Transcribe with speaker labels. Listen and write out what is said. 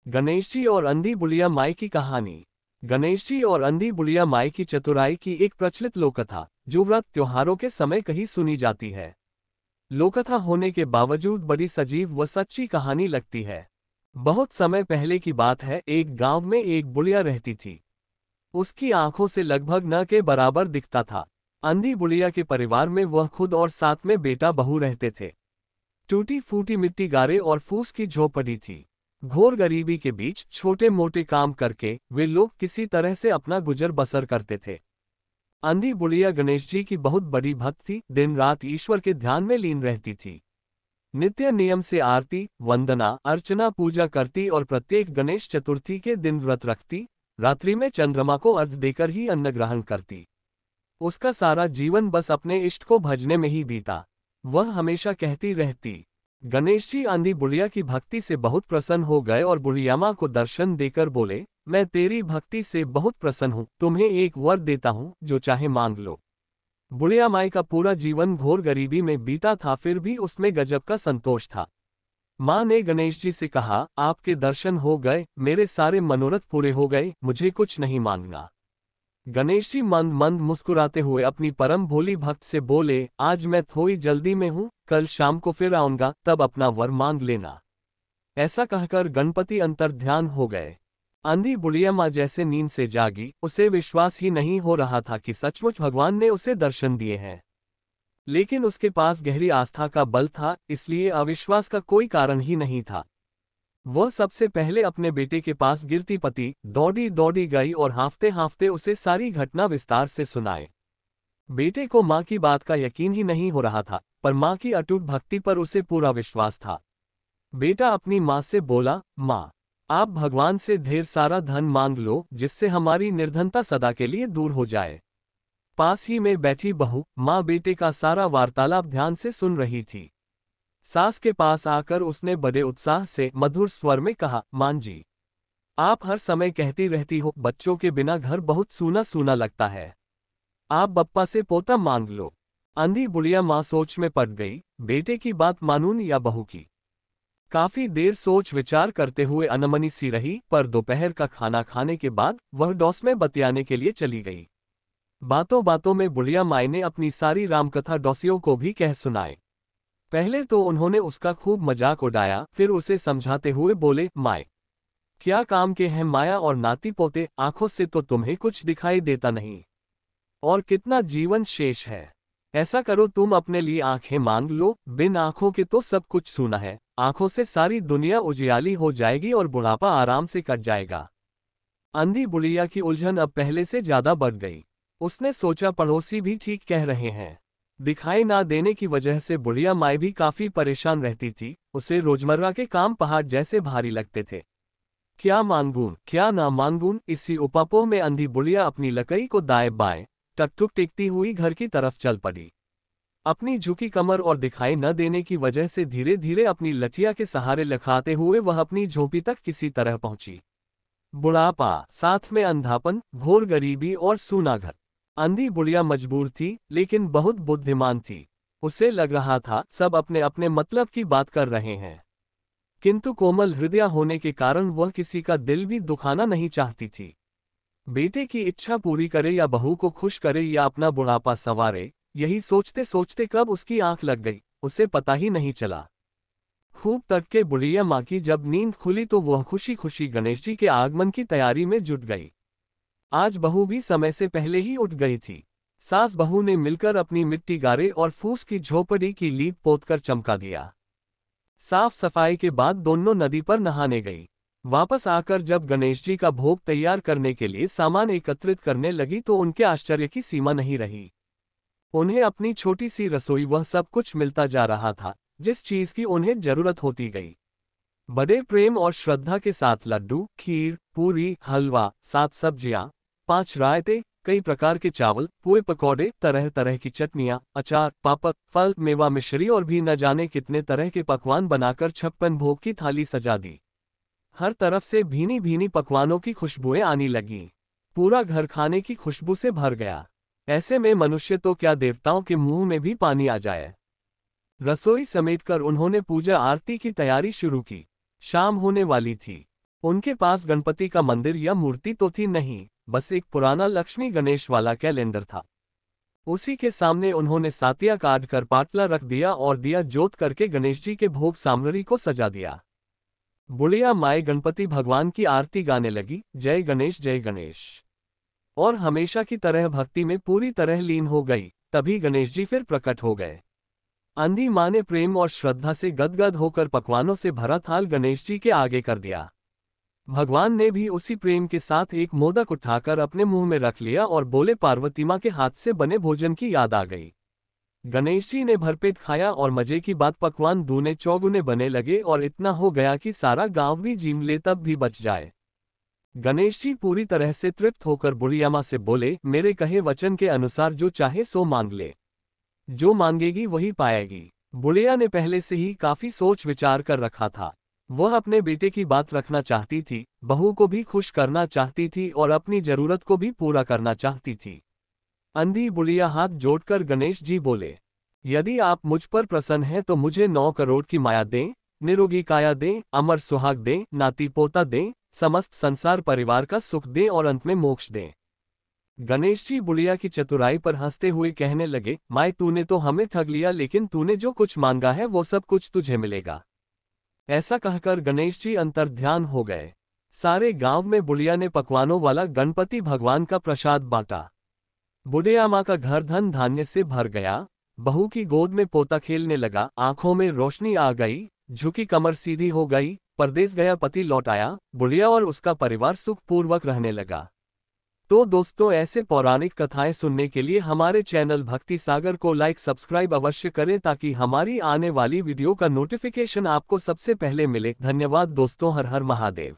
Speaker 1: गणेश जी और अंधी बुढ़िया माई की कहानी। गणेश जी और अंधी बुढ़िया माई की चतुराई की एक प्रचलित लोककथा जो व्रत त्योहारों के समय कहीं सुनी जाती है। लोककथा होने के बावजूद बड़ी सजीव व सच्ची कहानी लगती है। बहुत समय पहले की बात है, एक गांव में एक बुढ़िया रहती थी। उसकी आंखों से लगभग न के बराबर दिखता था। अंधी बुढ़िया के परिवार में वह खुद और साथ में बेटा बहू रहते थे। टूटी फूटी मिट्टी गारे और फूस की झोपड़ी थी। घोर गरीबी के बीच छोटे मोटे काम करके वे लोग किसी तरह से अपना गुजर बसर करते थे। अंधी बुढ़िया गणेश जी की बहुत बड़ी भक्त थी, दिन रात ईश्वर के ध्यान में लीन रहती थी। नित्य नियम से आरती वंदना अर्चना पूजा करती और प्रत्येक गणेश चतुर्थी के दिन व्रत रखती। रात्रि में चंद्रमा को अर्घ्य देकर ही अन्न ग्रहण करती। उसका सारा जीवन बस अपने इष्ट को भजने में ही बीता। वह हमेशा कहती रहती। गणेश जी अंधी बुढ़िया की भक्ति से बहुत प्रसन्न हो गए और बुढ़िया माँ को दर्शन देकर बोले, मैं तेरी भक्ति से बहुत प्रसन्न हूँ, तुम्हें एक वर देता हूँ, जो चाहे मांग लो। बुढ़िया माई का पूरा जीवन घोर गरीबी में बीता था, फिर भी उसमें गजब का संतोष था। माँ ने गणेश जी से कहा, आपके दर्शन हो गए, मेरे सारे मनोरथ पूरे हो गए, मुझे कुछ नहीं मांगना। गणेश जी मंद मंद मुस्कुराते हुए अपनी परम भोली भक्त से बोले, आज मैं थोड़ी जल्दी में हूँ, कल शाम को फिर आऊंगा, तब अपना वर मांग लेना। ऐसा कहकर गणपति अंतर्ध्यान हो गए। अंधी बुढ़िया माँ जैसे नींद से जागी, उसे विश्वास ही नहीं हो रहा था कि सचमुच भगवान ने उसे दर्शन दिए हैं। लेकिन उसके पास गहरी आस्था का बल था, इसलिए अविश्वास का कोई कारण ही नहीं था। वह सबसे पहले अपने बेटे के पास गिरती पति दौड़ी दौड़ी गई और हांफते हांफते उसे सारी घटना विस्तार से सुनाए। बेटे को माँ की बात का यकीन ही नहीं हो रहा था, पर माँ की अटूट भक्ति पर उसे पूरा विश्वास था। बेटा अपनी माँ से बोला, माँ, आप भगवान से ढेर सारा धन मांग लो, जिससे हमारी निर्धनता सदा के लिए दूर हो जाए। पास ही में बैठी बहू माँ बेटे का सारा वार्तालाप ध्यान से सुन रही थी। सास के पास आकर उसने बड़े उत्साह से मधुर स्वर में कहा, मां जी, आप हर समय कहती रहती हो, बच्चों के बिना घर बहुत सूना सूना लगता है। आप बप्पा से पोता मांग लो। अंधी बुढ़िया माँ सोच में पड़ गई, बेटे की बात मानूं या बहू की। काफी देर सोच विचार करते हुए अनमनी सी रही, पर दोपहर का खाना खाने के बाद वह डॉस में बतियाने के लिए चली गई। बातों बातों में बुढ़िया माई ने अपनी सारी रामकथा डॉसियों को भी कह सुनाए। पहले तो उन्होंने उसका खूब मजाक उड़ाया, फिर उसे समझाते हुए बोले, माए, क्या काम के हैं माया और नाती पोते, आंखों से तो तुम्हें कुछ दिखाई देता नहीं, और कितना जीवन शेष है। ऐसा करो, तुम अपने लिए आंखें मांग लो, बिन आंखों के तो सब कुछ सूना है, आंखों से सारी दुनिया उजियाली हो जाएगी और बुढ़ापा आराम से कट जाएगा। अंधी बुढ़िया की उलझन अब पहले से ज्यादा बढ़ गई। उसने सोचा, पड़ोसी भी ठीक कह रहे हैं। दिखाई ना देने की वजह से बुढ़िया माई भी काफी परेशान रहती थी। उसे रोजमर्रा के काम पहाड़ जैसे भारी लगते थे। क्या मांगूं क्या ना मांगूं, इसी उपापोह में अंधी बुढ़िया अपनी लकड़ी को दाएं बाएं टकटुक टेकती हुई घर की तरफ चल पड़ी। अपनी झुकी कमर और दिखाई न देने की वजह से धीरे धीरे अपनी लठिया के सहारे लखाते हुए वह अपनी झोंपड़ी तक किसी तरह पहुंची। बुढ़ापा, साथ में अंधापन, घोर गरीबी और सूना घर। अंधी बुढ़िया मजबूर थी, लेकिन बहुत बुद्धिमान थी। उसे लग रहा था सब अपने अपने मतलब की बात कर रहे हैं, किंतु कोमल हृदय होने के कारण वह किसी का दिल भी दुखाना नहीं चाहती थी। बेटे की इच्छा पूरी करे या बहू को खुश करे या अपना बुढ़ापा संवारे, यही सोचते सोचते कब उसकी आंख लग गई, उसे पता ही नहीं चला। खूब तड़के बुढ़िया माँ की जब नींद खुली तो वह खुशी खुशी गणेश जी के आगमन की तैयारी में जुट गई। आज बहू भी समय से पहले ही उठ गई थी। सास बहू ने मिलकर अपनी मिट्टी गारे और फूस की झोपड़ी की लीप पोतकर चमका दिया। साफ सफाई के बाद दोनों नदी पर नहाने गई। वापस आकर जब गणेश जी का भोग तैयार करने के लिए सामान एकत्रित करने लगी तो उनके आश्चर्य की सीमा नहीं रही। उन्हें अपनी छोटी सी रसोई वह सब कुछ मिलता जा रहा था जिस चीज की उन्हें जरूरत होती गई। बड़े प्रेम और श्रद्धा के साथ लड्डू, खीर, पूरी, हलवा, 7 सब्जियां, 5 रायते, कई प्रकार के चावल, पुए पकौड़े, तरह तरह की चटनियां, अचार, पापड़, फल, मेवा, मिश्री और भी न जाने कितने तरह के पकवान बनाकर 56 भोग की थाली सजा दी। हर तरफ से भीनी भीनी पकवानों की खुशबुएं आने लगीं। पूरा घर खाने की खुशबू से भर गया। ऐसे में मनुष्य तो क्या, देवताओं के मुंह में भी पानी आ जाए। रसोई समेटकर उन्होंने पूजा आरती की तैयारी शुरू की। शाम होने वाली थी। उनके पास गणपति का मंदिर या मूर्ति तो थी नहीं, बस एक पुराना लक्ष्मी गणेश वाला कैलेंडर था। उसी के सामने उन्होंने सातिया काट कर पाटला रख दिया और दिया जोत करके गणेश जी के भोग सामग्री को सजा दिया। बुढ़िया माई गणपति भगवान की आरती गाने लगी, जय गणेश जय गणेश, और हमेशा की तरह भक्ति में पूरी तरह लीन हो गई। तभी गणेश जी फिर प्रकट हो गए। अंधी माँ ने प्रेम और श्रद्धा से गदगद होकर पकवानों से भरा थाल गणेश जी के आगे कर दिया। भगवान ने भी उसी प्रेम के साथ एक मोदक उठाकर अपने मुंह में रख लिया और बोले, पार्वती माँ के हाथ से बने भोजन की याद आ गई। गणेश जी ने भरपेट खाया और मजे की बात, पकवान दूने चौगुने बने लगे और इतना हो गया कि सारा गांव भी जीम ले तब भी बच जाए। गणेश जी पूरी तरह से तृप्त होकर बुढ़िया माँ से बोले, मेरे कहे वचन के अनुसार जो चाहे सो मांग ले, जो मांगेगी वही पाएगी। बुढ़िया ने पहले से ही काफी सोच विचार कर रखा था। वह अपने बेटे की बात रखना चाहती थी, बहू को भी खुश करना चाहती थी और अपनी जरूरत को भी पूरा करना चाहती थी। अंधी बुढ़िया हाथ जोड़कर गणेश जी बोले, यदि आप मुझ पर प्रसन्न हैं तो मुझे 9 करोड़ की माया दें, निरोगी काया दें, अमर सुहाग दें, नाती पोता दें, समस्त संसार परिवार का सुख दें और अंत में मोक्ष दें। गणेश जी बुढ़िया की चतुराई पर हंसते हुए कहने लगे, माए तूने तो हमें ठग लिया, लेकिन तूने जो कुछ मांगा है वो सब कुछ तुझे मिलेगा। ऐसा कहकर गणेश जी अंतर्ध्यान हो गए। सारे गांव में बुढ़िया ने पकवानों वाला गणपति भगवान का प्रसाद बांटा। बुढ़िया माँ का घर धन धान्य से भर गया। बहू की गोद में पोता खेलने लगा, आंखों में रोशनी आ गई, झुकी कमर सीधी हो गई, परदेश गया पति लौट आया, बुढ़िया और उसका परिवार सुखपूर्वक रहने लगा। तो दोस्तों, ऐसे पौराणिक कथाएं सुनने के लिए हमारे चैनल भक्ति सागर को लाइक सब्सक्राइब अवश्य करें ताकि हमारी आने वाली वीडियो का नोटिफिकेशन आपको सबसे पहले मिले। धन्यवाद दोस्तों, हर हर महादेव।